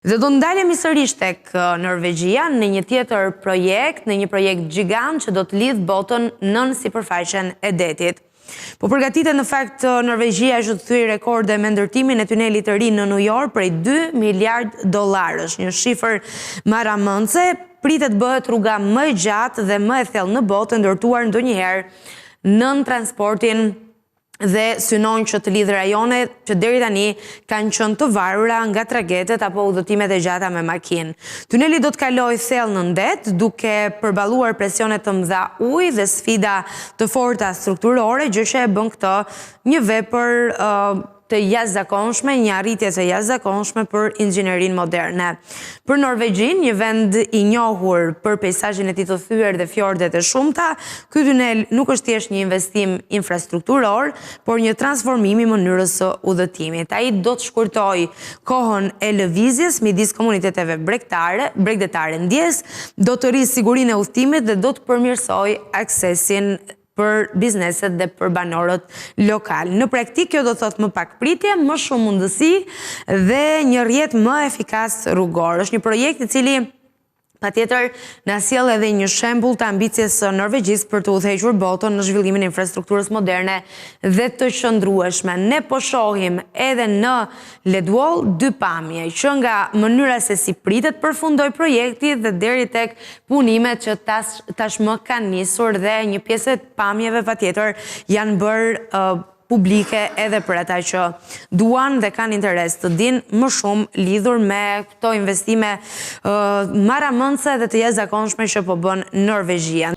Dhe do ndalemi sërish tek Norvegjia në një tjetër projekt, në një projekt gjigant që do të lidh botën nën sipërfaqen e detit. Po përgatitet në fakt Norvegjia që të thyej rekorde me ndërtimin e tunelit të ri në New York prej 2 miliard dollarësh, një shifër maramëndse, pritet bëhet rruga më e gjatë dhe më e thellë në botë ndërtuar ndonjëherë nën transportin dhe synon që të lidh rajone që deri tani kanë qenë të varura nga tragjedet apo udhëtimet e gjata me makinë. Tuneli do të kalojë thellë në det, duke përballuar presione të mëdha ujë dhe sfida të forta strukturore, gjë që e bën këtë një vepër të jashtëzakonshme, një arritje të jashtëzakonshme për inxhinerinë moderne. Për Norvegjin, një vend i njohur për peizazhin e tij të thyer dhe fjordet e shumta, ky tunel nuk është thjesht një investim infrastrukturor, por një transformim i mënyrës së udhëtimit. Ai do të shkurtojë kohën e lëvizjes midis komuniteteve bregdetare ndjes, do të rrisë sigurinë e udhëtimit dhe do të përmirësojë aksesin për bizneset dhe për banorët lokal. Në praktik, kjo do thotë më pak pritje, më shumë mundësi dhe një rrjet më efikas rrugor. Është një projekt i cili patjetër na sjell edhe një shembull të ambicjes së Norvegjisë për të udhëhequr botën në zhvillimin e infrastrukturës moderne dhe të qëndrueshme. Ne po shohim edhe në Ledwall dy pamje, që nga mënyra se si pritet përfundoj projekti dhe deri tek punimet që tashmë kanë nisur dhe një pjesë e pamjeve patjetër janë bërë publike edhe për ata që duan dhe kanë interes të dinë më shumë lidhur me këto investime maramëndse dhe të jashtëzakonshme që po bën Norvegjia.